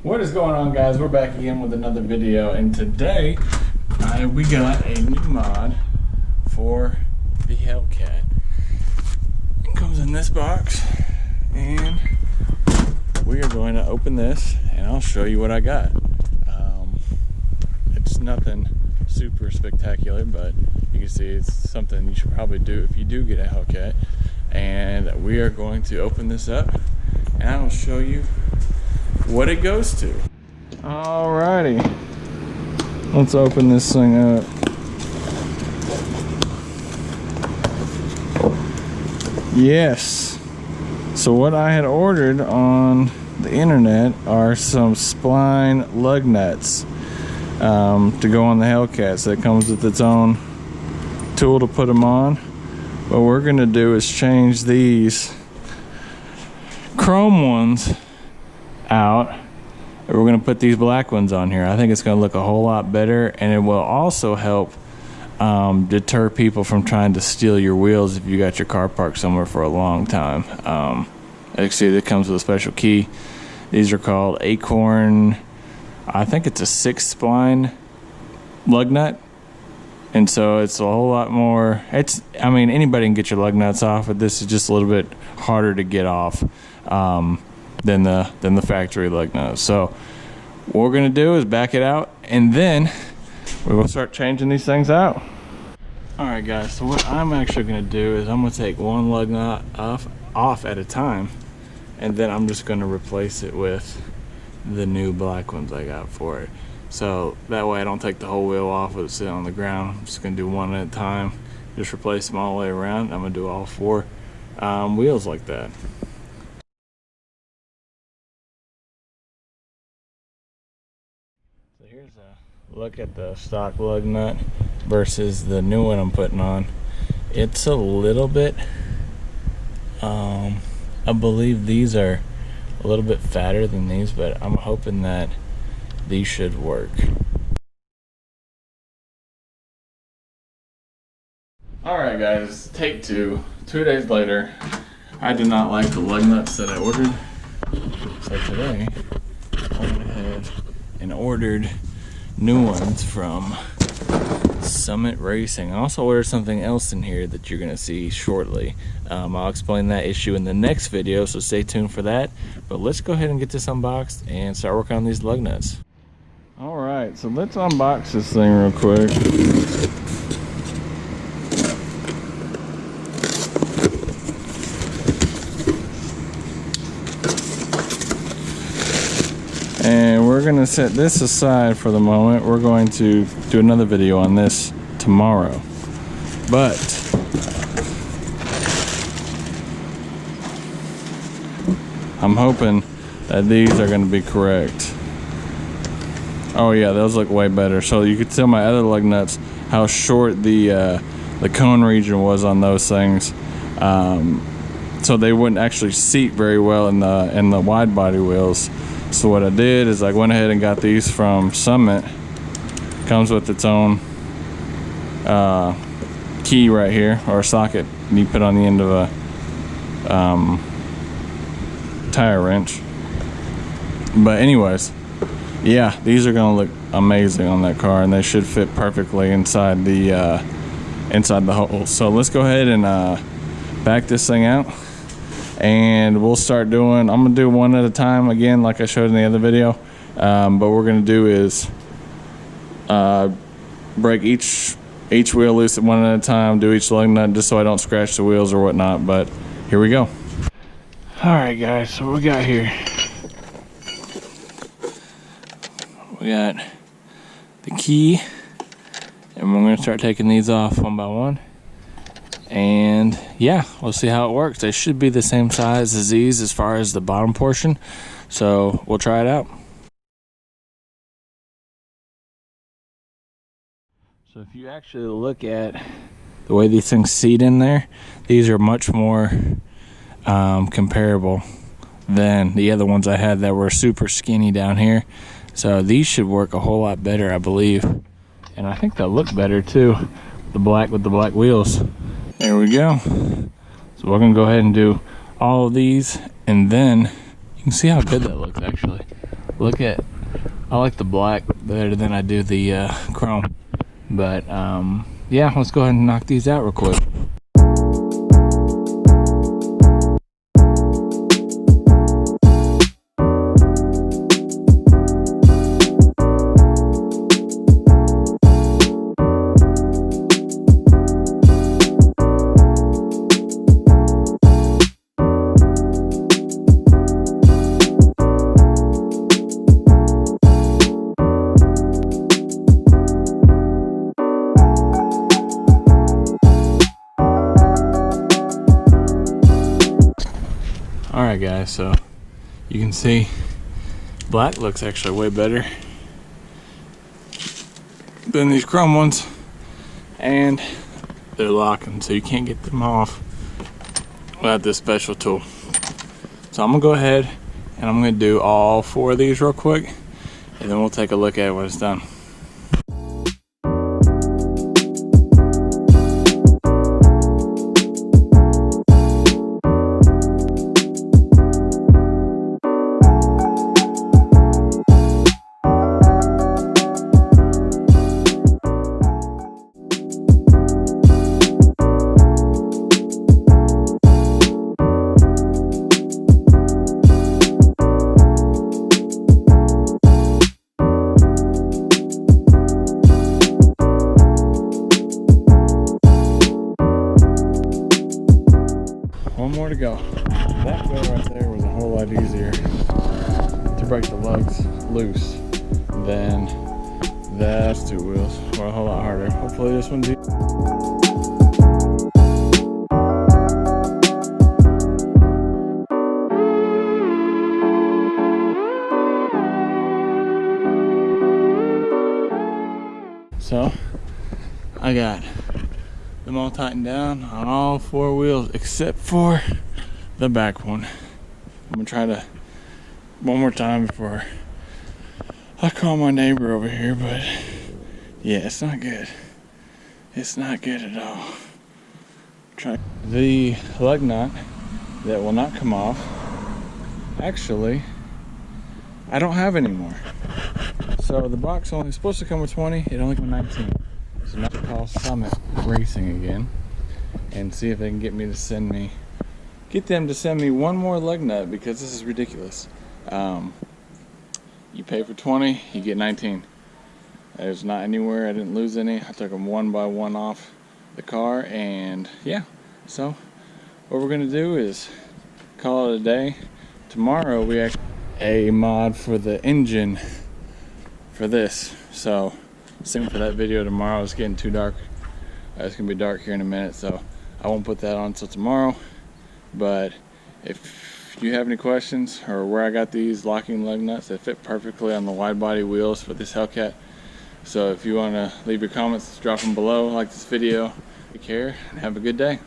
What is going on, guys? We're back again with another video, and today we got a new mod for the Hellcat. It comes in this box, and we are going to open this and I'll show you what I got. It's nothing super spectacular, but you can see it's something you should probably do if you do get a Hellcat. And we are going to open this up and I will show you what it goes to. Alrighty, let's open this thing up. Yes, so what I had ordered on the internet are some spline Lugnuts to go on the Hellcat. So it comes with its own tool to put them on. What we're gonna do is change these chrome ones out, and we're gonna put these black ones on here. I think it's gonna look a whole lot better, and it will also help deter people from trying to steal your wheels if you got your car parked somewhere for a long time. As you can see, it comes with a special key. These are called Acorn, I think it's a 6-spline lug nut. And so it's a whole lot more, I mean, anybody can get your lug nuts off, but this is just a little bit harder to get off than the factory lug nuts. So what we're gonna do is back it out, and then we will start changing these things out. All right, guys, so what I'm actually gonna do is I'm gonna take one lug nut off at a time, and then I'm just gonna replace it with the new black ones I got for it. So that way I don't take the whole wheel off with it sitting on the ground. I'm just gonna do one at a time, just replace them all the way around. I'm gonna do all 4 wheels like that. So here's a look at the stock lug nut versus the new one I'm putting on. It's a little bit, I believe these are a little bit fatter than these, but I'm hoping that these should work. Alright, guys, take 2. 2 days later. I did not like the lug nuts that I ordered, so today I went ahead and ordered new ones from Summit Racing. I also ordered something else in here that you're gonna see shortly. I'll explain that issue in the next video, so stay tuned for that. But let's go ahead and get this unboxed and start working on these lug nuts. All right, so let's unbox this thing real quick. And we're gonna set this aside for the moment. We're going to do another video on this tomorrow. But I'm hoping that these are gonna be correct. Oh yeah, those look way better. So you could tell my other lug nuts how short the cone region was on those things. So they wouldn't actually seat very well in the wide body wheels. So what I did is I went ahead and got these from Summit. Comes with its own key right here, or a socket you put on the end of a tire wrench. But anyways, yeah, these are gonna look amazing on that car, and they should fit perfectly inside the hole. So let's go ahead and back this thing out, and we'll start doing, I'm gonna do one at a time again like I showed in the other video. But what we're gonna do is break each wheel loose at one at a time, do each lug nut just so I don't scratch the wheels or whatnot. But here we go. All right, guys, so what we got here, we got the key, and we're going to start taking these off one by one. And yeah, we'll see how it works. They should be the same size as these as far as the bottom portion, so we'll try it out. So if you actually look at the way these things seat in there, these are much more comparable than the other ones I had that were super skinny down here. So these should work a whole lot better, I believe. And I think they'll look better too, the black with the black wheels. There we go. So we're gonna go ahead and do all of these, and then you can see how good that looks actually. Look at, I like the black better than I do the chrome. But yeah, let's go ahead and knock these out real quick. Alright guys, so you can see black looks actually way better than these chrome ones, and they're locking, so you can't get them off without this special tool. So I'm gonna go ahead and I'm gonna do all 4 of these real quick, and then we'll take a look at it when it's done. One more to go. That wheel right there was a whole lot easier to break the lugs loose than those 2 wheels. Were a whole lot harder. Hopefully this one's easy. So I got them all tightened down on all 4 wheels except for the back one. I'm gonna try to one more time before I call my neighbor over here, but yeah, it's not good. It's not good at all. Try the lug nut that will not come off. Actually, I don't have any more. So the box only supposed to come with 20. It only came with 19. So now to call Summit Racing again and see if they can get them to send me one more lug nut, because this is ridiculous. You pay for 20, you get 19. There's not anywhere, I didn't lose any. I took them one by one off the car, and yeah. So what we're gonna do is call it a day. Tomorrow we actually a mod for the engine for this. So same for that video tomorrow. It's getting too dark. It's gonna be dark here in a minute, so I won't put that on until tomorrow. But if you have any questions or where I got these locking lug nuts, they fit perfectly on the wide body wheels for this Hellcat. So if you want to leave your comments, drop them below. Like this video. Take care and have a good day.